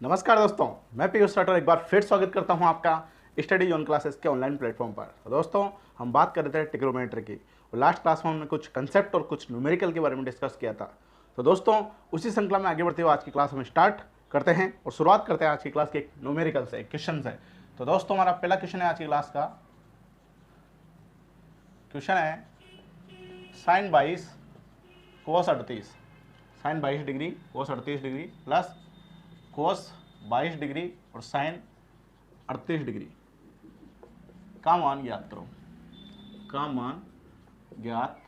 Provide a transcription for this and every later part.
नमस्कार दोस्तों, मैं पीयूष राठौर एक बार फिर स्वागत करता हूं आपका स्टडी जोन क्लासेस के ऑनलाइन प्लेटफॉर्म पर। तो दोस्तों, हम बात कर रहे थे ट्रिग्नोमेट्री की और लास्ट क्लास में हमने कुछ कंसेप्ट और कुछ न्यूमेरिकल के बारे में डिस्कस किया था। तो दोस्तों, उसी श्रृंखला में आगे बढ़ते हुए आज की क्लास हम स्टार्ट करते हैं और शुरुआत करते हैं आज की क्लास के एक न्यूमेरिकल से, एक क्वेश्चन से। तो दोस्तों, हमारा पहला क्वेश्चन है आज की क्लास का। क्वेश्चन है sine 22 cos 38, sine 22 degree cos 38 degree plus cos 22 degree और साइन 38 डिग्री का मान ज्ञात करो, का मान ज्ञात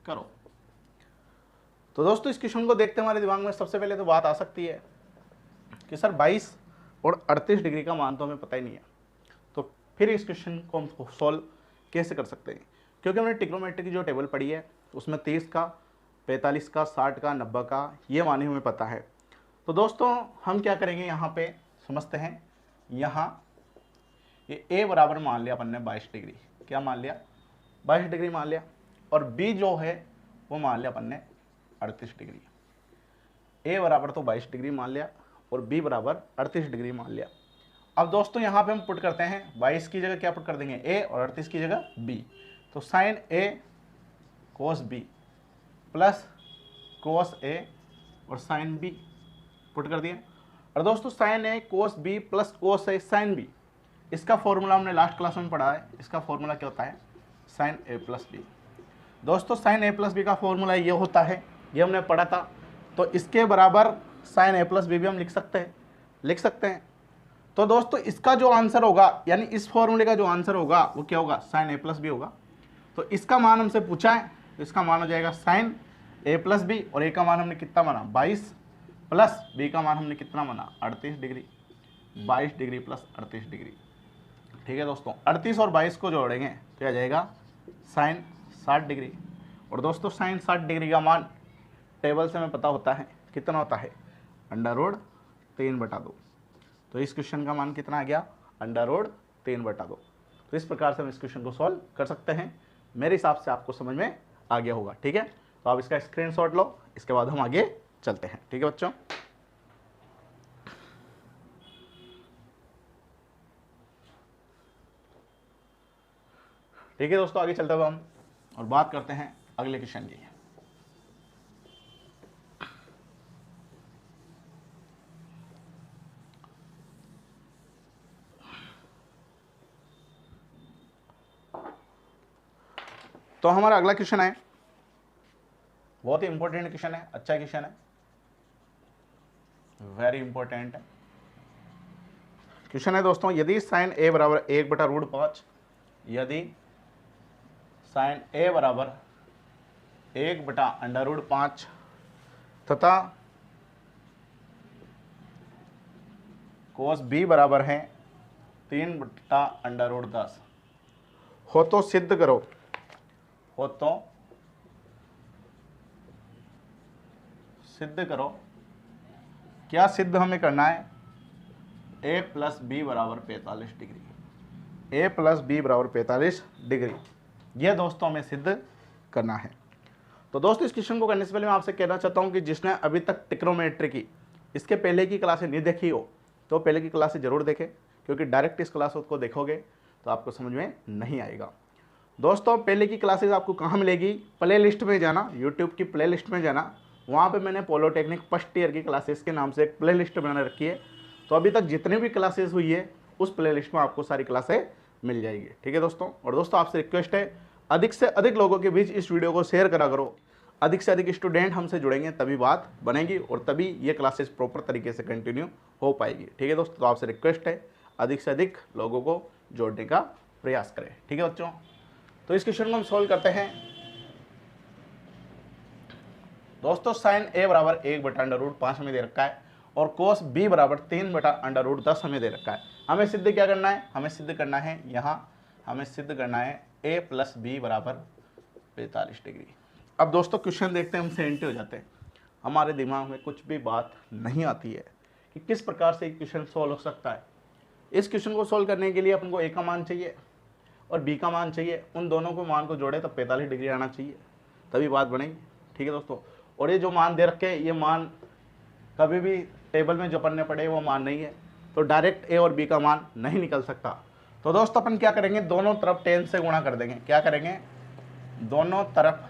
करो। तो दोस्तों, इस क्वेश्चन को देखते हमारे दिमाग में सबसे पहले तो बात आ सकती है कि सर 22 और 38 डिग्री का मान तो हमें पता ही नहीं है, तो फिर इस क्वेश्चन को हम सॉल्व कैसे कर सकते हैं? क्योंकि हमने ट्रिग्नोमेट्री की जो टेबल पढ़ी है उसमें 30 का, 45 का, 60 का, 90 का ये मान ही हमें पता है। तो दोस्तों, हम क्या करेंगे यहाँ पे समझते हैं। यहाँ ये ए बराबर मान लिया अपन ने 22 डिग्री, क्या मान लिया? 22 डिग्री मान लिया, और बी जो है वो मान लिया अपन ने 38 डिग्री। ए बराबर तो 22 डिग्री मान लिया और बी बराबर 38 डिग्री मान लिया। अब दोस्तों, यहाँ पे हम पुट करते हैं 22 की जगह क्या पुट कर देंगे? ए, और 38 की जगह बी। तो साइन ए कोस बी प्लस कोस ए और साइन बी पुट कर दिया। और दोस्तों, साइन ए कोस बी प्लस कोस ए साइन बी, इसका फॉर्मूला हमने लास्ट क्लास में पढ़ा है। इसका फॉर्मूला क्या होता है? साइन ए प्लस बी। दोस्तों, साइन ए प्लस बी का फॉर्मूला ये होता है, ये हमने पढ़ा था। तो इसके बराबर साइन ए प्लस बी भी हम लिख सकते हैं। तो दोस्तों, इसका जो आंसर होगा, यानी इस फॉर्मूले का जो आंसर होगा वो क्या होगा? साइन ए प्लस बी होगा। तो इसका मान हमसे पूछा है, तो इसका मान हो जाएगा साइन ए प्लस बी, और ए का मान हमने कितना माना? 22, प्लस बी का मान हमने कितना माना? 38 डिग्री। 22 डिग्री प्लस 38 डिग्री, ठीक है दोस्तों। 38 और 22 को जोड़ेंगे तो आ जाएगा साइन 60 डिग्री। और दोस्तों, साइन 60 डिग्री का मान टेबल से हमें पता होता है, कितना होता है? √3/2। तो इस क्वेश्चन का मान कितना आ गया? √3/2। तो इस प्रकार से हम इस क्वेश्चन को सॉल्व कर सकते हैं। मेरे हिसाब से आपको समझ में आ गया होगा, ठीक है। तो आप इसका स्क्रीनशॉट लो, इसके बाद हम आगे चलते हैं, ठीक है बच्चों। ठीक है दोस्तों, आगे चलते हुए हम और बात करते हैं अगले क्वेश्चन की। तो हमारा अगला क्वेश्चन है, बहुत ही इंपॉर्टेंट क्वेश्चन है, अच्छा क्वेश्चन है, वेरी इंपॉर्टेंट है क्वेश्चन है दोस्तों। यदि साइन ए बराबर 1/√5, यदि साइन ए बराबर 1/√5 तथा कोस बी बराबर है 3/√10 हो तो सिद्ध करो, हो तो सिद्ध करो। क्या सिद्ध हमें करना है? ए प्लस बी बराबर 45 डिग्री, ए प्लस बी बराबर 45 डिग्री, यह दोस्तों हमें सिद्ध करना है। तो दोस्तों, इस क्वेश्चन को करने से पहले मैं आपसे कहना चाहता हूं कि जिसने अभी तक ट्रिग्नोमेट्री की इसके पहले की क्लासें नहीं देखी हो तो पहले की क्लासें जरूर देखें, क्योंकि डायरेक्ट इस क्लास को देखोगे तो आपको समझ में नहीं आएगा। दोस्तों, पहले की क्लासेस आपको कहाँ मिलेगी? प्ले लिस्ट में जाना, यूट्यूब की प्ले लिस्ट में जाना, वहाँ पे मैंने पॉलिटेक्निक फर्स्ट ईयर की क्लासेस के नाम से एक प्ले लिस्ट बना रखी है। तो अभी तक जितनी भी क्लासेस हुई है उस प्ले लिस्ट में आपको सारी क्लासें मिल जाएगी, ठीक है दोस्तों। और दोस्तों, आपसे रिक्वेस्ट है, अधिक से अधिक लोगों के बीच इस वीडियो को शेयर करा करो। अधिक से अधिक स्टूडेंट हमसे जुड़ेंगे तभी बात बनेगी और तभी ये क्लासेस प्रॉपर तरीके से कंटिन्यू हो पाएगी, ठीक है दोस्तों। तो आपसे रिक्वेस्ट है, अधिक से अधिक लोगों को जोड़ने का प्रयास करें, ठीक है बच्चों। तो इस क्वेश्चन को हम सॉल्व करते हैं दोस्तों। साइन ए बराबर 1/√5 हमें दे रखा है और कोस बी बराबर 3/√10 हमें दे रखा है। हमें सिद्ध क्या करना है? हमें सिद्ध करना है, यहाँ हमें सिद्ध करना है ए प्लस बी बराबर 45 डिग्री। अब दोस्तों, क्वेश्चन देखते हैं, हम सेंटी हो जाते हैं, हमारे दिमाग में कुछ भी बात नहीं आती है कि किस प्रकार से क्वेश्चन सॉल्व हो सकता है। इस क्वेश्चन को सॉल्व करने के लिए अपन को ए का मान चाहिए और बी का मान चाहिए, उन दोनों को मान को जोड़े तो 45 डिग्री आना चाहिए, तभी बात बनेगी, ठीक है दोस्तों। और ये जो मान दे रखे हैं, ये मान कभी भी टेबल में जो अपन ने पढ़े वो मान नहीं है, तो डायरेक्ट ए और बी का मान नहीं निकल सकता। तो दोस्तों अपन क्या करेंगे, दोनों तरफ 10 से गुणा कर देंगे। क्या करेंगे, दोनों तरफ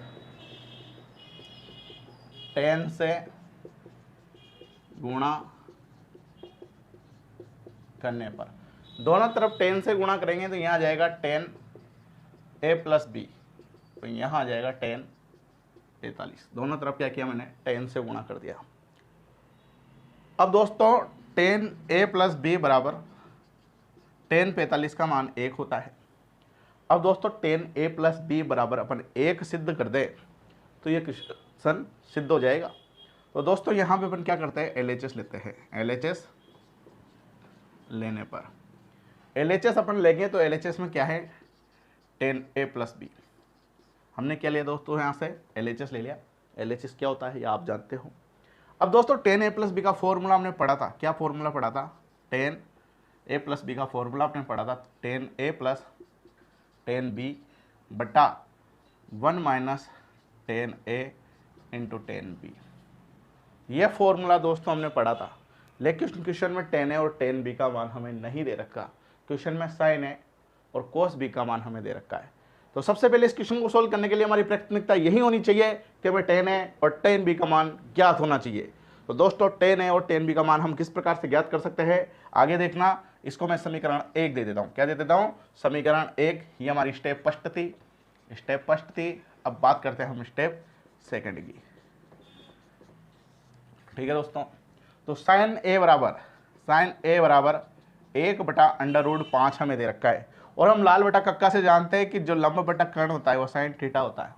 10 से गुणा करने पर, दोनों तरफ 10 से गुणा करेंगे तो यहाँ आ जाएगा 10 ए प्लस बी, तो यहाँ आ जाएगा 10 43। दोनों तरफ क्या किया मैंने, 10 से गुणा कर दिया। अब दोस्तों 10 ए प्लस बी बराबर 10 45 का मान 1 होता है। अब दोस्तों 10 ए प्लस बी बराबर अपन 1 सिद्ध कर दे तो ये क्वेश्चन सिद्ध हो जाएगा। तो दोस्तों यहाँ पे अपन क्या करते हैं, LHS लेते हैं। LHS लेने पर, LHS अपन लेंगे तो LHS में क्या है, 10 ए प्लस बी। हमने क्या लिया दोस्तों, यहाँ से LHS ले लिया। LHS क्या होता है ये आप जानते हो। अब दोस्तों 10 ए प्लस बी का फॉर्मूला हमने पढ़ा था। क्या फॉर्मूला पढ़ा था, 10 ए प्लस बी का फॉर्मूला आपने पढ़ा था 10 ए प्लस 10 बी बटा 1 माइनस 10 ए इंटू 10 बी। ये फॉर्मूला दोस्तों हमने पढ़ा था, लेकिन क्वेश्चन में 10 ए और 10 बी का मान हमें नहीं दे रखा। क्वेश्चन में साइन ए और कोस बी का मान हमें दे रखा है। तो सबसे पहले इस क्वेश्चन को सोल्व करने के लिए हमारी प्राथमिकता यही होनी चाहिए कि हमें 10 ए और 10 बी का मान ज्ञात होना चाहिए। तो दोस्तों 10 ए और 10 बी का मान हम किस प्रकार से ज्ञात कर सकते हैं, आगे देखना। इसको मैं समीकरण 1 दे देता हूँ। क्या दे देता हूँ, समीकरण 1। ये हमारी स्टेप फर्स्ट थी, स्टेप फर्स्ट थी। अब बात करते हैं हम स्टेप सेकंड की। ठीक है दोस्तों, तो साइन ए बराबर 1/√5 हमें दे रखा है, और हम लाल बटा कक्का से जानते हैं कि जो लंब बटा कर्ण होता है वो साइन थीटा होता है।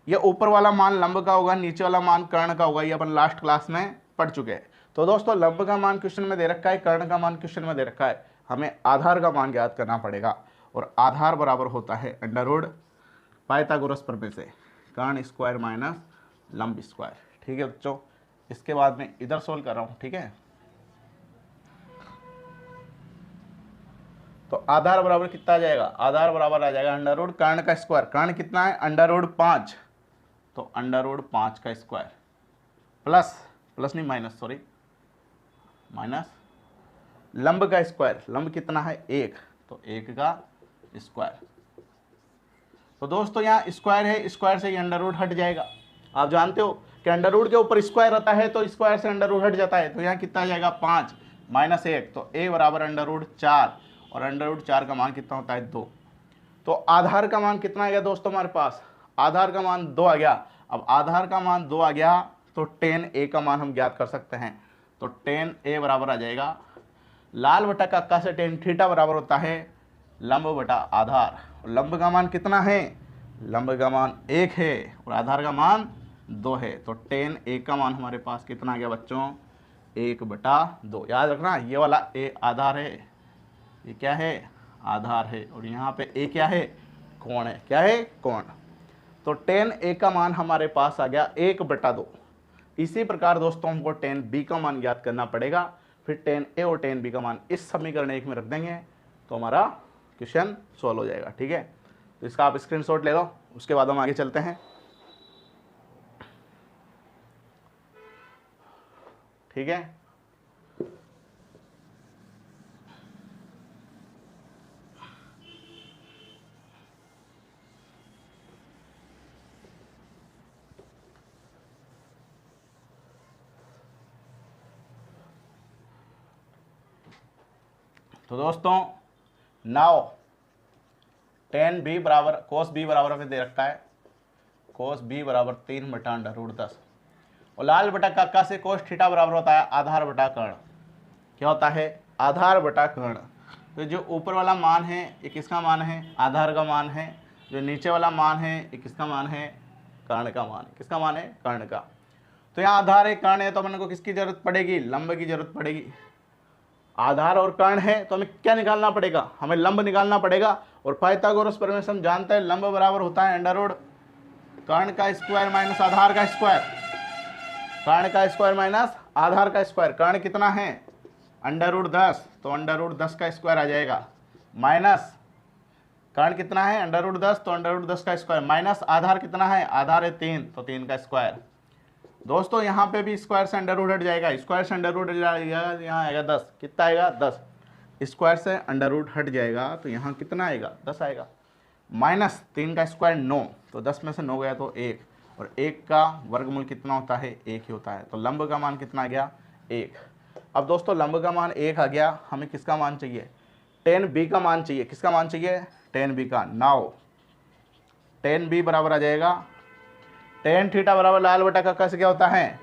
ये ऊपर वाला मान लंब का होगा, नीचे वाला मान कर्ण का होगा। ये अपन लास्ट क्लास में पढ़ चुके हैं। तो दोस्तों लंब का मान क्वेश्चन में दे रखा है, कर्ण का मान क्वेश्चन में दे रखा है। हमें आधार का मान ज्ञात करना पड़ेगा, और आधार बराबर होता है अंडर पाइथागोरस प्रमेय से कर्ण स्क्वायर माइनस लंब स्क्वायर। ठीक है बच्चों, इसके बाद मैं इधर सोल्व कर रहा हूँ। ठीक है, तो आधार बराबर कितना आ जाएगा, आधार बराबर आ जाएगा अंडर कर्ण का स्क्वायर। कर्ण कितना है, अंडर√5, तो अंडर√5 का स्क्वायर प्लस नहीं माइनस, सॉरी माइनस लंब का स्क्वायर। लंब कितना है 1, तो 1 का स्क्वायर। तो दोस्तों यहाँ स्क्वायर है, स्क्वायर से ये अंडर रूट हट जाएगा। आप जानते हो कि अंडर रूट के ऊपर स्क्वायर रहता है तो स्क्वायर से अंडर रूट हट जाता है। तो यहाँ कितना आ जाएगा 5 माइनस 1, तो a बराबर अंडर√4, और अंडर√4 का मान कितना होता है 2। तो आधार का मान कितना आ गया दोस्तों हमारे पास, आधार का मान 2 आ गया। अब आधार का मान 2 आ गया तो 10a का मान हम ज्ञात कर सकते हैं। तो 10a बराबर आ जाएगा लाल बटा कक्का से tan थीटा बराबर होता है लंब बटा आधार। लंब का मान कितना है, लंब का मान 1 है और आधार का मान 2 है। तो tan a का मान हमारे पास कितना आ गया बच्चों, 1/2। याद रखना ये वाला a आधार है, ये क्या है आधार है, और यहाँ पे a क्या है, कोण है। क्या है, कोण। तो tan a का मान हमारे पास आ गया 1/2। इसी प्रकार दोस्तों हमको tan b का मान ज्ञात करना पड़ेगा। फिर tan a और tan b का मान इस समीकरण 1 में रख देंगे तो हमारा क्वेश्चन सॉल्व हो जाएगा। ठीक है, तो इसका आप स्क्रीनशॉट ले लो, उसके बाद हम आगे चलते हैं। ठीक है, तो दोस्तों नाउ tan b बराबर cos b बराबर हमें दे रखा है, cos b बराबर 3/√10, और लाल बटा कक्का से cos थीटा बराबर होता है आधार बटा कर्ण। क्या होता है, आधार बटा कर्ण। तो जो ऊपर वाला मान है ये किसका मान है, आधार का मान है। जो नीचे वाला मान है ये किसका मान है, कर्ण का मान है। किसका मान है, कर्ण का। तो यहाँ आधार है, कर्ण है, तो अपन को किसकी जरूरत पड़ेगी, लंब की जरूरत पड़ेगी। आधार और कर्ण है तो हमें क्या निकालना पड़ेगा, हमें लंब निकालना पड़ेगा। और पाइथागोरस प्रमेय से हम जानते हैं लंब बराबर होता है अंडर कर्ण का स्क्वायर माइनस आधार का स्क्वायर। कर्ण का स्क्वायर माइनस आधार का स्क्वायर। कर्ण कितना है अंडर√10, तो अंडर√10 का स्क्वायर आ जाएगा, माइनस कर्ण कितना है अंडर√10, तो अंडर√10 का स्क्वायर, माइनस आधार कितना है, आधार है 3, तो 3 का स्क्वायर, दोस्तों यहाँ पे भी स्क्वायर से अंडर रूट हट जाएगा, स्क्वायर से अंडर रूट हट जाएगा, यहाँ आएगा 10, कितना आएगा 10, स्क्वायर से अंडर रूट हट जाएगा तो यहाँ कितना आएगा 10 आएगा। माइनस 3 का स्क्वायर 9, तो 10 में से 9 गया तो 1, और 1 का वर्गमूल कितना होता है 1 ही होता है, तो लंब का मान कितना आ गया 1। अब दोस्तों लंब का मान 1 आ गया, हमें किसका मान चाहिए, tan b का मान चाहिए, किसका मान चाहिए tan b का। नाउ tan b बराबर आ जाएगा tan थीटा बराबर लाल बटा कक्का से क्या होता है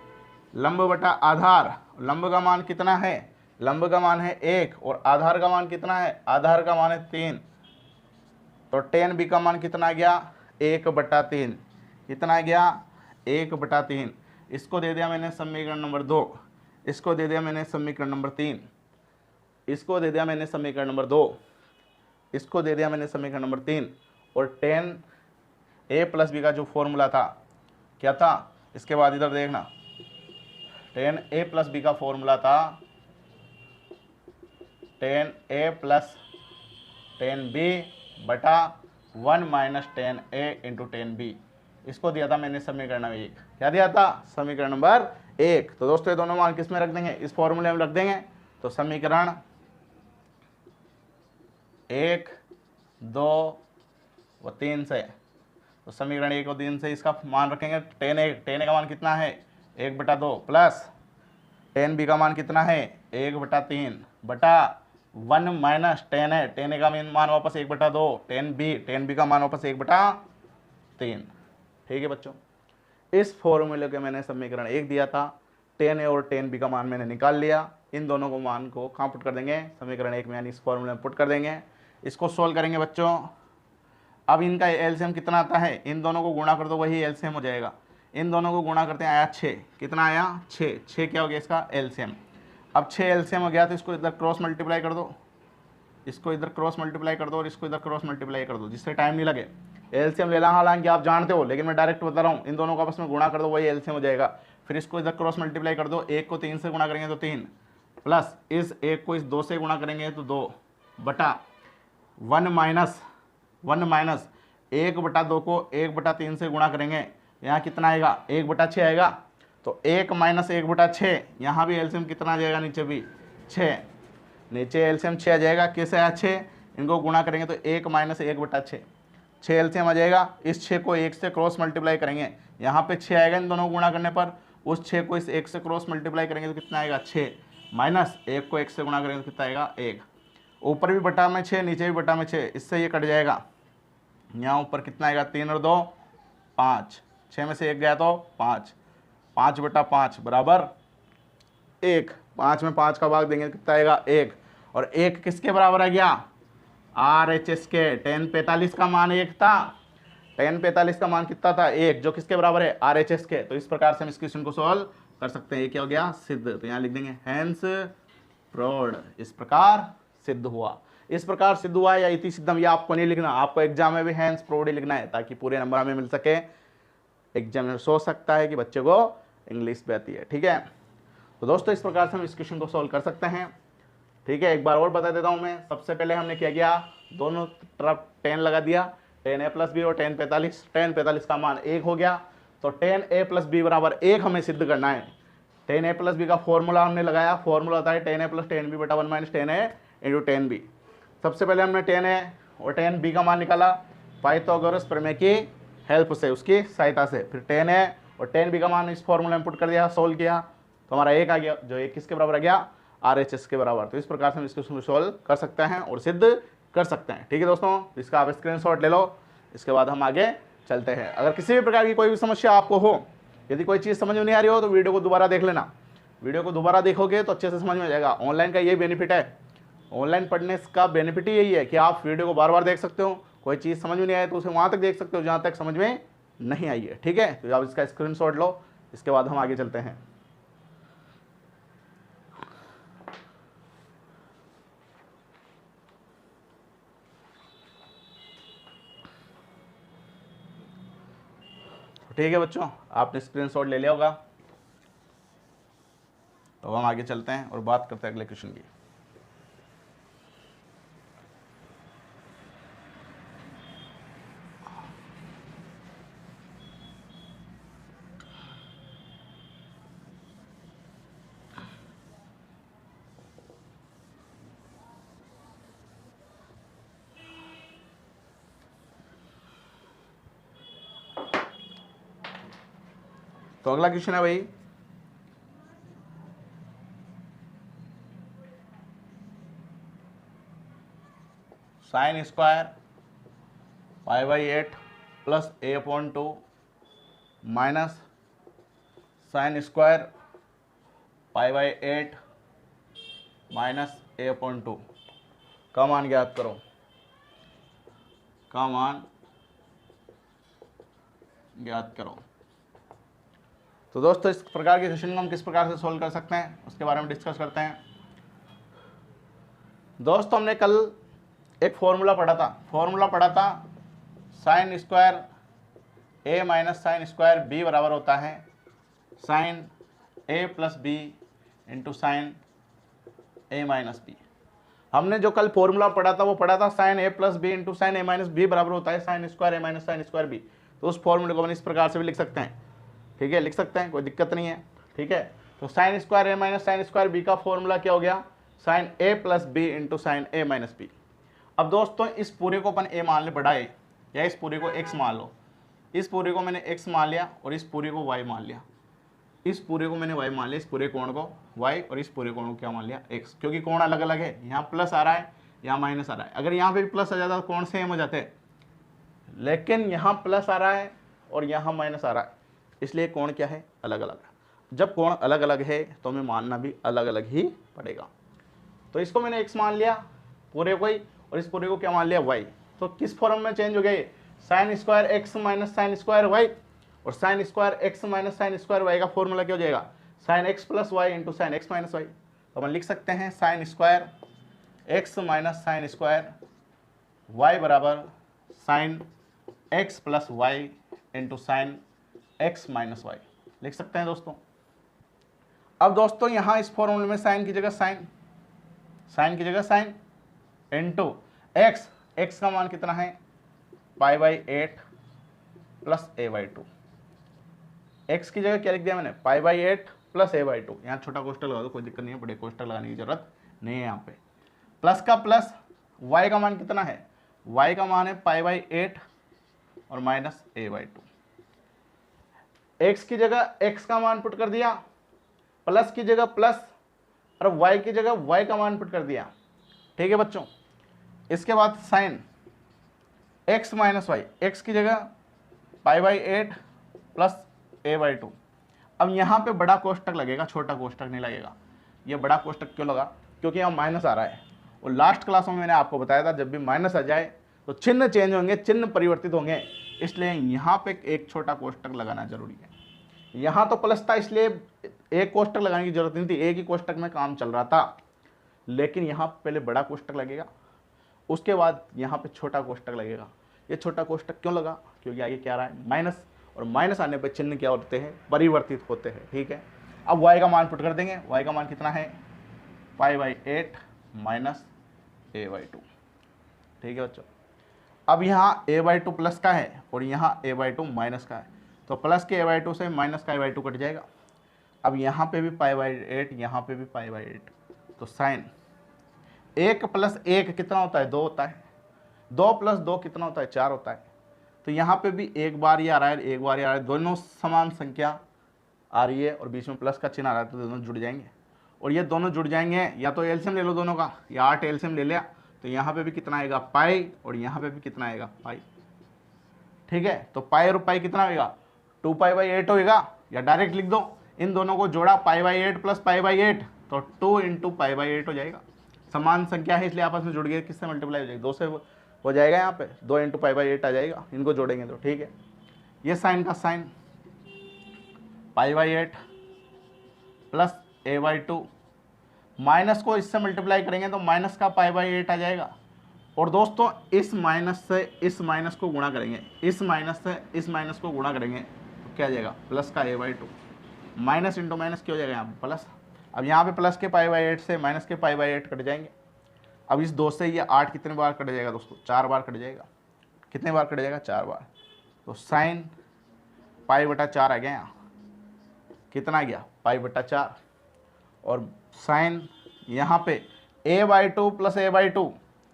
लंब बटा आधार। लंब का मान कितना है, लंब का मान है 1 और आधार का मान कितना है, आधार का मान है 3, तो tan b का मान कितना आ गया 1/3, कितना आ गया 1/3। इसको दे दिया मैंने समीकरण नंबर 2, इसको दे दिया मैंने समीकरण नंबर 3, इसको दे दिया मैंने समीकरण नंबर 2, इसको दे दिया मैंने समीकरण नंबर 3, और tan a प्लस बी का जो फॉर्मूला था क्या था, इसके बाद इधर देखना tan a प्लस बी का फॉर्मूला था tan a plus tan b बटा 1 minus tan a into tan b। इसको दिया था मैंने समीकरण नंबर 1, क्या दिया था समीकरण नंबर 1। तो दोस्तों ये दोनों मान किस में रख देंगे, इस फॉर्मूले में रख देंगे, तो समीकरण 1, 2 व 3 से, तो समीकरण 1 और 3 से इसका मान रखेंगे tan a का मान कितना है 1/2 प्लस tan b का मान कितना है 1/3 बटा 1 माइनस tan a का मान वापस 1/2, tan b का मान वापस 1/3। ठीक है बच्चों, इस फॉर्मूले के मैंने समीकरण 1 दिया था, tan a और tan b का मान मैंने निकाल लिया, इन दोनों को मान को कहाँ पुट कर देंगे समीकरण 1 में, यानी इस फॉर्मूले में पुट कर देंगे। इसको सोल्व करेंगे बच्चों, अब इनका एलसीएम कितना आता है, इन दोनों को गुणा कर दो वही एलसीएम हो जाएगा, इन दोनों को गुणा करते हैं आया 6, कितना आया 6 क्या हो गया इसका एलसीएम। अब 6 एलसीएम हो गया तो इसको इधर क्रॉस मल्टीप्लाई कर दो, इसको इधर क्रॉस मल्टीप्लाई कर दो और इसको इधर क्रॉस मल्टीप्लाई कर दो, जिससे टाइम नहीं लगे। एलसीएम लेना हालांकि आप जानते हो, लेकिन मैं डायरेक्ट बता रहा हूँ, इन दोनों को आपस में गुणा कर दो वही एलसीएम हो जाएगा। फिर इसको इधर क्रॉस मल्टीप्लाई कर दो, 1 को 3 से गुणा करेंगे तो 3, प्लस इस 1 को इस 2 से गुणा करेंगे तो 2 बटा 1 माइनस 1/2 को 1/3 से गुणा करेंगे, यहाँ कितना आएगा 1/6 आएगा, तो 1 माइनस 1/6, यहाँ भी एलसीएम कितना आ जाएगा नीचे भी 6, नीचे एलसीएम 6 आ जाएगा, कैसे आया 6, इनको गुणा करेंगे तो 1 माइनस 1/6, 6 एलसीएम आ जाएगा। इस 6 को 1 से क्रॉस मल्टीप्लाई करेंगे, यहाँ पे 6 आएगा इन दोनों को गुणा करने पर, उस 6 को इस 1 से क्रॉस मल्टीप्लाई करेंगे तो कितना आएगा 6, माइनस 1 को 1 से गुणा करेंगे तो कितना आएगा 1, ऊपर भी बटा में 6 नीचे भी बटा में 6, इससे ये कट जाएगा, यहाँ ऊपर कितना आएगा 3 और 2 5, 6 में से 1 गया तो 5, 5/5 बराबर 1, 5 में 5 का भाग देंगे कितना आएगा 1, और 1 किसके बराबर आ गया RHS के, tan 45 का मान 1 था, tan 45 का मान कितना था 1, जो किसके बराबर है RHS के। तो इस प्रकार से हम इस क्वेश्चन को सॉल्व कर सकते हैं। ये क्या हो गया सिद्ध, तो यहाँ लिख देंगे हैंस प्रूव्ड, इस प्रकार सिद्ध हुआ, इस प्रकार सिद्ध हुआ या इति सिद्धम, ये आपको नहीं लिखना, आपको एग्जाम में भी हैंस प्रूव्ड ही लिखना है ताकि पूरे नंबर हमें मिल सके। एग्जामिनर सोच सकता है कि बच्चे को इंग्लिश भी आती है। ठीक है, तो दोस्तों इस प्रकार से हम इस क्वेश्चन को सॉल्व कर सकते हैं। ठीक है, एक बार और बता देता हूं मैं, सबसे पहले हमने क्या किया, दोनों तरफ tan लगा दिया, tan a प्लस बी और tan 45 का मान 1 हो गया, तो tan a प्लस बी बराबर 1 हमें सिद्ध करना है। tan a प्लस बी का फॉर्मूला हमने लगाया, फॉर्मूला होता है tan a plus tan b बटा 1 minus tan a into tan b। सबसे पहले हमने tan a और tan b का मान निकाला पाइथागोरस प्रमेय की हेल्प से, उसकी सहायता से, फिर tan a और tan b का मान इस फॉर्मूले में पुट कर दिया, सोल्व किया तो हमारा 1 आ गया, जो 1 किसके बराबर आ गया RHS के बराबर। तो इस प्रकार से हम इस क्वेश्चन को सॉल्व कर सकते हैं और सिद्ध कर सकते हैं। ठीक है दोस्तों, इसका आप स्क्रीनशॉट ले लो, इसके बाद हम आगे चलते हैं। अगर किसी भी प्रकार की कोई भी समस्या आपको हो, यदि कोई चीज़ समझ में नहीं आ रही हो तो वीडियो को दोबारा देख लेना, वीडियो को दोबारा देखोगे तो अच्छे से समझ में आ जाएगा। ऑनलाइन का यही बेनिफिट है, ऑनलाइन पढ़ने का बेनिफिट ही यही है कि आप वीडियो को बार बार देख सकते हो, कोई चीज़ समझ में नहीं आए तो उसे वहाँ तक देख सकते हो जहाँ तक समझ में नहीं आई है। ठीक है, तो आप इसका स्क्रीनशॉट लो, इसके बाद हम आगे चलते हैं। ठीक है बच्चों, आपने स्क्रीनशॉट ले लिया होगा, तो हम आगे चलते हैं और बात करते हैं अगले क्वेश्चन की। तो अगला क्वेश्चन है भाई, sine square pi by 8 plus a/2 minus sine square pi by 8 minus a/2 का मान ज्ञात करो, का मान ज्ञात करो। तो दोस्तों इस प्रकार के क्वेश्चन को हम किस प्रकार से सोल्व कर सकते हैं उसके बारे में डिस्कस करते हैं। दोस्तों हमने कल एक फॉर्मूला पढ़ा था साइन स्क्वायर ए माइनस साइन स्क्वायर बी बराबर होता है साइन ए प्लस बी इंटू साइन ए माइनस बी। हमने जो कल फॉर्मूला पढ़ा था वो पढ़ा था साइन ए प्लस बी इंटू साइन ए माइनस बी बराबर होता है साइन स्क्वायर ए माइनस साइन स्क्वायर बी। तो उस फॉर्मूले को हम इस प्रकार से भी लिख सकते हैं, ठीक है, लिख सकते हैं, कोई दिक्कत नहीं है, ठीक है। तो साइन स्क्वायर ए माइनस साइन स्क्वायर बी का फॉर्मूला क्या हो गया, साइन ए प्लस बी इंटू साइन ए माइनस बी। अब दोस्तों इस पूरे को अपन ए मान ले बढ़ाए, या इस पूरे को x मान लो, इस पूरे को मैंने x मान लिया और इस पूरे को y मान लिया, इस पूरे को मैंने y मान लिया, इस पूरे कोण को y और इस पूरे कोण को क्या मान लिया x, क्योंकि कोण अलग अलग है, यहाँ प्लस आ रहा है यहाँ माइनस आ रहा है। अगर यहाँ पे भी प्लस आ जाता तो कोण सेम हो जाते, लेकिन यहाँ प्लस आ रहा है और यहाँ माइनस आ रहा है, इसलिए कोण क्या है, अलग अलग है। जब कोण अलग अलग है तो हमें मानना भी अलग अलग ही पड़ेगा। तो इसको मैंने x मान लिया पूरे को ही, और इस पूरे को क्या मान लिया y। तो किस फॉर्म में चेंज हो गया ये, sine square x minus sine square y, और sine square x minus sine square y का फॉर्मूला क्या हो जाएगा, sine x plus y into sine x minus y. तो अपन लिख सकते हैं sine square x minus sine square y बराबर sine x plus y into sine x minus y, लिख सकते हैं दोस्तों। अब दोस्तों यहाँ इस फॉर्मूले में साइन की जगह साइन, साइन की जगह साइन इंटू एक्स, एक्स का मान कितना है पाई by 8 plus A by 2। X की जगह क्या लिख दिया मैंने, पाई बाई 8 प्लस ए बाई 2। यहाँ छोटा कोष्टक लगा दो, कोई दिक्कत नहीं है, बड़े कोष्टक लगाने की जरूरत नहीं है। यहाँ पे प्लस का प्लस, वाई का मान कितना है, वाई का मान है पाई बाई 8 और माइनस ए बाई 2। एक्स की जगह एक्स का मान पुट कर दिया, प्लस की जगह प्लस, और वाई की जगह वाई का मान पुट कर दिया, ठीक है बच्चों। इसके बाद sine x minus y, x की जगह pi by 8 plus A by 2। अब यहाँ पे बड़ा कोष्टक लगेगा, छोटा कोष्टक नहीं लगेगा। ये बड़ा कोष्टक क्यों लगा, क्योंकि यहाँ माइनस आ रहा है, और लास्ट क्लास में मैंने आपको बताया था जब भी माइनस आ जाए तो चिन्ह चेंज होंगे, चिन्ह परिवर्तित होंगे, इसलिए यहाँ पे एक छोटा कोष्टक लगाना जरूरी है। यहाँ तो प्लस था इसलिए एक कोष्टक लगाने की जरूरत नहीं थी, एक ही कोष्टक में काम चल रहा था, लेकिन यहाँ पहले बड़ा कोष्टक लगेगा, उसके बाद यहाँ पे छोटा कोष्टक लगेगा। ये छोटा कोष्टक क्यों लगा, क्योंकि आगे क्या आ रहा है माइनस, और माइनस आने पे चिन्ह क्या होते हैं, परिवर्तित होते हैं, ठीक है। अब y का मान पुट कर देंगे, y का मान कितना है पाई बाई 8 माइनस ए बाई 2, ठीक है बच्चों। अब यहाँ a बाई 2 प्लस का है और यहाँ a बाई 2 माइनस का है, तो प्लस के a बाई 2 से माइनस का a बाई 2 कट जाएगा। अब यहाँ पे भी पाई बाई 8, यहाँ पे भी पाई बाई 8, तो साइन 1 प्लस 1 कितना होता है, 2 होता है, 2 प्लस 2 कितना होता है, 4 होता है। तो यहाँ पे भी एक बार ही आ रहा है, एक बार ही आ रहा है, दोनों समान संख्या आ रही है और बीच में प्लस का चिन्ह आ रहा है, तो दोनों जुड़ जाएंगे। और ये दोनों जुड़ जाएंगे, या तो एलसीएम ले लो दोनों का, या 8 एलसीएम ले लिया, तो यहाँ पे भी कितना आएगा पाई, और यहाँ पे भी कितना आएगा पाई, ठीक है। तो पाई और पाई कितना होगा, 2 पाई बाई 8 होगा, या डायरेक्ट लिख दो, इन दोनों को जोड़ा पाई बाई 8 प्लस पाई बाई 8, तो 2 इंटू पाई बाई 8 हो जाएगा। समान संख्या है इसलिए आपस में जुड़ गए, किससे मल्टीप्लाई हो जाएगा, 2 से हो जाएगा, यहाँ पे 2 इंटू पाई बाई 8 आ जाएगा, इनको जोड़ेंगे तो, ठीक है। ये साइन का sine pi by 8 plus A by 2, minus को इससे मल्टीप्लाई करेंगे तो माइनस का पाई बाई 8 आ जाएगा। और दोस्तों इस माइनस से इस माइनस को गुणा करेंगे, इस माइनस से इस माइनस को गुणा करेंगे तो क्या आ जाएगा, प्लस का ए बाई 2, माइनस इंटू माइनस क्या हो जाएगा यहाँ पे प्लस। अब यहाँ पे प्लस के पाई बाई 8 से माइनस के पाई बाई 8 कट जाएंगे। अब इस 2 से ये 8 कितने बार कट जाएगा दोस्तों, 4 बार कट जाएगा। कितने बार कट जाएगा, 4 बार। तो साइन पाई बटा 4 आ गया, यहाँ कितना आ गया पाई बटा 4, और साइन यहाँ पे ए बाई 2 प्लस ए बाई 2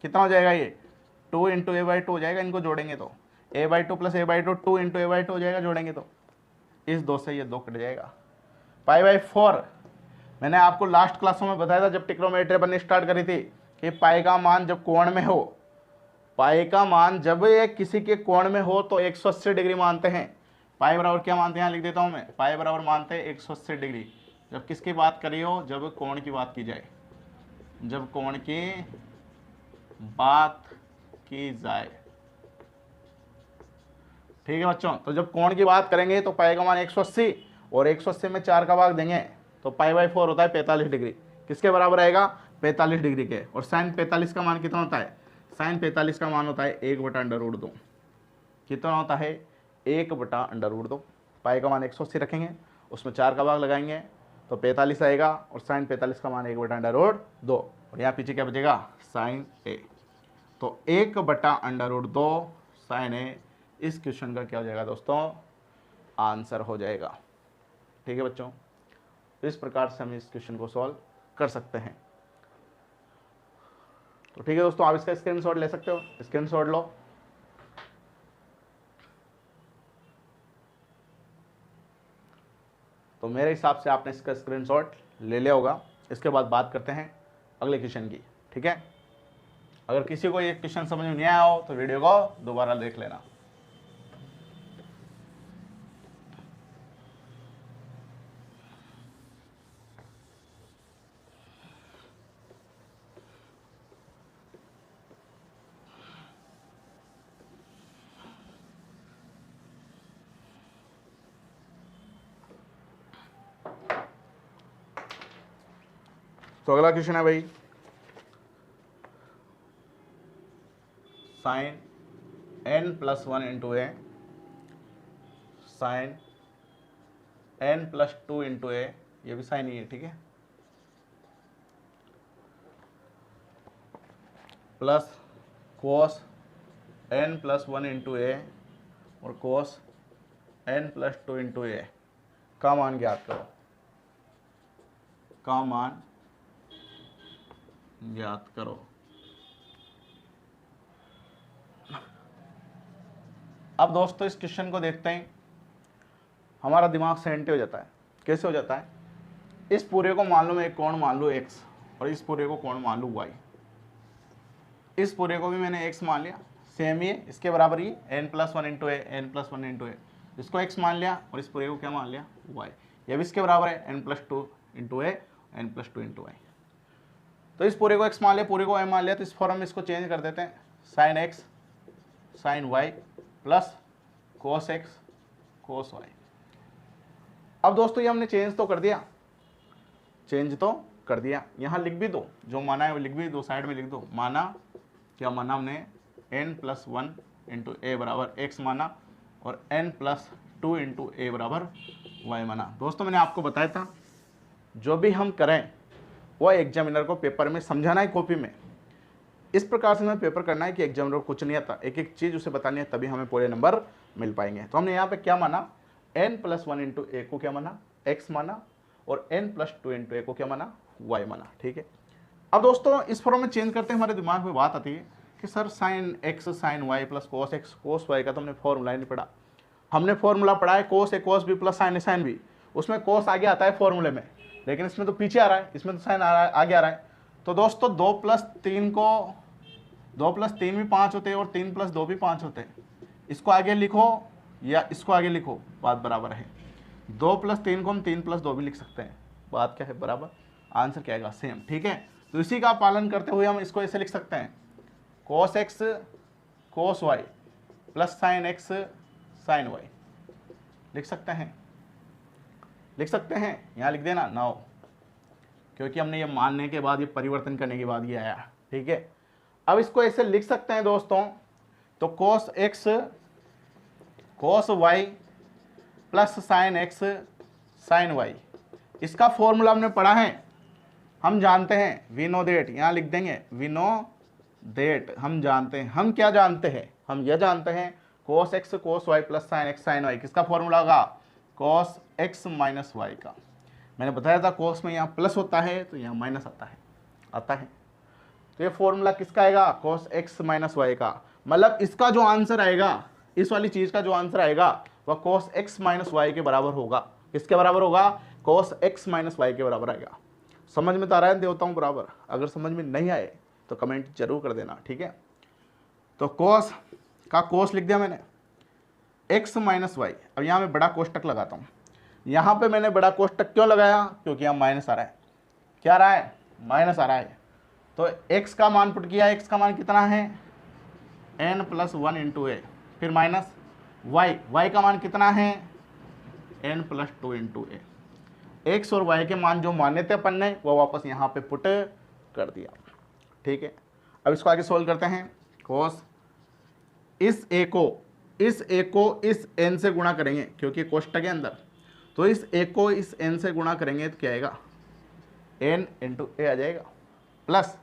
कितना हो जाएगा, ये 2 इंटू ए बाई 2 हो जाएगा, इनको जोड़ेंगे तो A by 2 plus A by 2 2 into A by 2 हो जाएगा, जोड़ेंगे तो इस 2 से ये 2 कट जाएगा। पाई बाई 4, मैंने आपको लास्ट क्लासों में बताया था जब ट्रिग्नोमेट्री बननी स्टार्ट करी थी कि पाई का मान जब कोण में हो, पाई का मान जब ये किसी के कोण में हो तो 180 डिग्री मानते हैं। पाई बराबर क्या मानते हैं, यहाँ लिख देता हूँ मैं, पाई बराबर मानते हैं 180 डिग्री। जब किसकी बात करी हो, जब कोण की बात की जाए, जब कोण की बात की जाए, ठीक है बच्चों। तो जब कोण की बात करेंगे तो पाई का मान 180 और 180 में 4 का भाग देंगे तो पाई बाई 4 होता है 45 डिग्री। किसके बराबर आएगा, 45 डिग्री के। और साइन 45 का मान कितना होता है, साइन 45 का मान होता है 1/√2। कितना होता है, 1/√2। पाई का मान 180 रखेंगे, उसमें 4 का भाग लगाएंगे तो 45 आएगा और साइन 45 का मान 1/√2। और यहाँ पीछे क्या बचेगा, साइन ए। तो 1/√2 साइन ए इस क्वेश्चन का क्या हो जाएगा दोस्तों, आंसर हो जाएगा। ठीक है बच्चों, तो इस प्रकार से हम इस क्वेश्चन को सॉल्व कर सकते हैं। तो ठीक है दोस्तों, आप इसका स्क्रीनशॉट ले सकते हो, स्क्रीनशॉट लो। तो मेरे हिसाब से आपने इसका स्क्रीनशॉट ले लिया होगा। इसके बाद बात करते हैं अगले क्वेश्चन की। ठीक है, अगर किसी को ये क्वेश्चन समझ में नहीं आया हो तो वीडियो को दोबारा देख लेना। तो अगला क्वेश्चन है भाई, साइन n+1 इंटू ए, साइन n+2 इंटू ए, ये भी साइन ही है, ठीक है, प्लस कोस n+1 इंटू ए और कोस n+2 इंटू ए का मान ज्ञात करो, का मान ज्ञात करो। अब दोस्तों इस क्वेश्चन को देखते हैं, हमारा दिमाग सेंटे हो जाता है। कैसे हो जाता है, इस पूरे को मान लो मैं एक कोण मान लूँ x और इस पूरे को कोण मान लूँ y। इस पूरे को भी मैंने x मान लिया, सेम ही है, इसके बराबर ही n+1 इंटू ए, n+1 इंटू ए, इसको x मान लिया और इस पूरे को क्या मान लिया, y। ये भी इसके बराबर है n+2 इंटू ए, n+2 इंटू y। तो इस पूरे को x मान लिया, पूरे को y मान लिया, तो इस फॉर्म में इसको चेंज कर देते हैं, sine x sine y plus cos x cos y। अब दोस्तों ये हमने चेंज तो कर दिया, चेंज तो कर दिया, यहाँ लिख भी दो, जो माना है वो लिख भी दो, साइड में लिख दो। माना क्या माना हमने, n+1 इंटू ए बराबर x माना और n+2 इंटू ए बराबर y माना। दोस्तों मैंने आपको बताया था जो भी हम करें वो एग्जामिनर को पेपर में समझाना है, कॉपी में इस प्रकार से हमें पेपर करना है कि एग्जामिनर को कुछ नहीं आता, एक एक चीज़ उसे बतानी है, तभी हमें पूरे नंबर मिल पाएंगे। तो हमने यहाँ पे क्या माना, n+1 इंटू ए को क्या माना, x माना और n+2 इंटू ए को क्या माना, y माना। ठीक है, अब दोस्तों इस फॉर्म में चेंज करते हैं, हमारे दिमाग में बात आती है कि sir sine x sine y plus cos x cos y का तो हमने फॉर्मूला ही नहीं पढ़ा। हमने फॉर्मूला पढ़ा है कोस ए कोस बी प्लस साइन ए साइन बी, उसमें कोस आगे आता है फॉर्मूले में, लेकिन इसमें तो पीछे आ रहा है, इसमें तो साइन आगे आ रहा है। तो दोस्तों 2+3 को 2+3 भी 5 होते हैं और 3+2 भी 5 होते हैं। इसको आगे लिखो या इसको आगे लिखो, बात बराबर है। 2+3 को हम 3+2 भी लिख सकते हैं, बात क्या है बराबर, आंसर क्या आएगा सेम। ठीक है, तो इसी का पालन करते हुए हम इसको ऐसे लिख सकते हैं, cos x cos y plus sine x sine y लिख सकते हैं, लिख सकते हैं, यहाँ लिख देना नाउ, क्योंकि हमने ये मानने के बाद, ये परिवर्तन करने के बाद ये आया। ठीक है, अब इसको ऐसे लिख सकते हैं दोस्तों, तो cos x cos y plus sine x sine y, इसका फॉर्मूला हमने पढ़ा है, हम जानते हैं, वी नो दैट, यहाँ लिख देंगे वी नो दैट, हम जानते हैं। हम क्या जानते हैं, हम यह जानते हैं cos x cos y plus sine x sine y, किसका फॉर्मूला होगा, cos x माइनस y का। मैंने बताया था cos में यहाँ प्लस होता है तो यहाँ माइनस आता है। तो ये फॉर्मूला किसका आएगा, cos x माइनस y का। मतलब इसका जो आंसर आएगा, इस वाली चीज़ का जो आंसर आएगा वह cos x माइनस वाई के बराबर होगा। किसके बराबर होगा? cos x माइनस वाई के बराबर आएगा। समझ में तो आ रहा है देवताओं बराबर? अगर समझ में नहीं आए तो कमेंट जरूर कर देना, ठीक है। तो cos का cos लिख दिया मैंने, x माइनस वाई। अब यहाँ मैं बड़ा कोष्टक लगाता हूँ। यहाँ पे मैंने बड़ा कोष्टक क्यों लगाया? क्योंकि यहाँ माइनस आ रहा है। क्या आ रहा है? माइनस आ रहा है। तो x का मान पुट किया, x का मान कितना है? n प्लस 1 इंटू ए, फिर माइनस y का मान कितना है? n प्लस 2 इंटू ए। एक्स और y के मान जो माने थे अपन ने वो वापस यहाँ पे पुट कर दिया, ठीक है। अब इसको आगे सोल्व करते हैं। cos इस a को इस n से गुणा करेंगे क्योंकि कोष्टक के अंदर, तो इस a को इस n से गुणा करेंगे तो क्या आएगा? n इंटू ए आ जाएगा, प्लस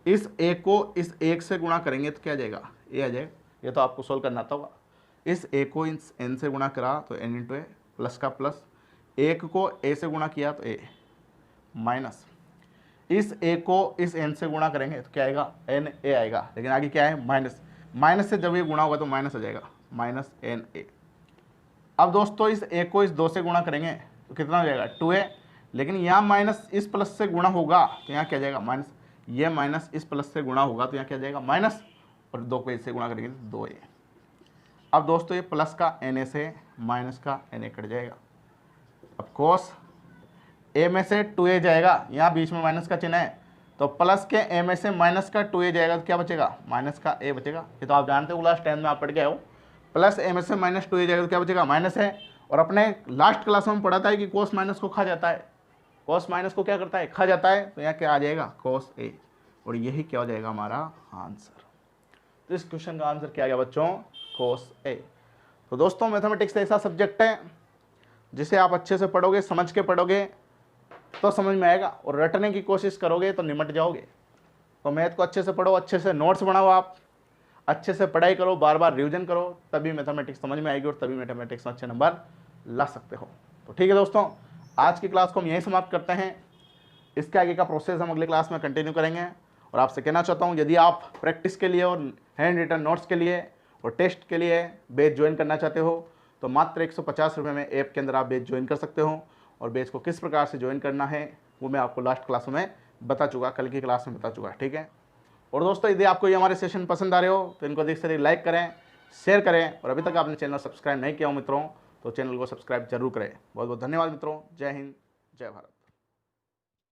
इस a को इस 1 से गुणा करेंगे तो क्या आ जाएगा? a आ जाएगा। ये तो आपको सोल्व करना था होगा। इस a को इस n से गुणा करा तो n इंटू ए, प्लस का प्लस, 1 को a से गुणा किया तो a, माइनस इस a को इस n से गुणा करेंगे तो क्या आएगा? n a आएगा। लेकिन आगे क्या है? माइनस, माइनस से जब ये गुणा होगा तो माइनस आ जाएगा, माइनस n a। अब दोस्तों इस a को इस 2 से गुणा करेंगे तो कितना हो जाएगा? 2a। लेकिन यहाँ माइनस इस प्लस से गुणा होगा तो यहाँ क्या जाएगा? माइनस। ये माइनस इस प्लस से गुणा होगा तो यहाँ क्या जाएगा? माइनस, और 2 को इससे गुणा करेंगे तो 2a। अब दोस्तों ये प्लस का na से माइनस का na कट जाएगा। अब cos a में से 2a जाएगा, यहाँ बीच में माइनस का चिन्ह है, तो प्लस के a में से माइनस का 2a जाएगा तो क्या बचेगा? माइनस का a बचेगा। ये तो आप जानते हो, क्लास 10 में आप पढ़ के आए हो। प्लस a में से माइनस 2a जाएगा तो क्या बचेगा? माइनस है। और अपने लास्ट क्लास में पढ़ा था कि cos माइनस को खा जाता है, cos माइनस को क्या करता है? खा जाता है। तो यहाँ क्या आ जाएगा? cos a, और यही क्या हो जाएगा हमारा आंसर। तो इस क्वेश्चन का आंसर क्या आ गया बच्चों? cos a। तो दोस्तों मैथमेटिक्स ऐसा सब्जेक्ट है जिसे आप अच्छे से पढ़ोगे, समझ के पढ़ोगे तो समझ में आएगा, और रटने की कोशिश करोगे तो निमट जाओगे। तो मैथ को अच्छे से पढ़ो, अच्छे से नोट्स बनाओ, आप अच्छे से पढ़ाई करो, बार बार रिवीजन करो, तभी मैथमेटिक्स समझ में आएगी और तभी मैथमेटिक्स में अच्छे नंबर ला सकते हो। तो ठीक है दोस्तों, आज की क्लास को हम यहीं समाप्त करते हैं। इसके आगे का प्रोसेस हम अगले क्लास में कंटिन्यू करेंगे। और आपसे कहना चाहता हूँ, यदि आप प्रैक्टिस के लिए और हैंड रिटन नोट्स के लिए और टेस्ट के लिए बैच ज्वाइन करना चाहते हो तो मात्र 150 रुपये में ऐप के अंदर आप बैच ज्वाइन कर सकते हो। और बैच को किस प्रकार से ज्वाइन करना है वो मैं आपको लास्ट क्लास में बता चुका, कल की क्लास में बता चुका, ठीक है। और दोस्तों यदि आपको ये हमारे सेशन पसंद आ रहे हो तो इनको देख सकते लाइक करें, शेयर करें, और अभी तक आपने चैनल सब्सक्राइब नहीं किया हो मित्रों तो चैनल को सब्सक्राइब जरूर करें। बहुत बहुत धन्यवाद मित्रों। जय हिंद, जय भारत।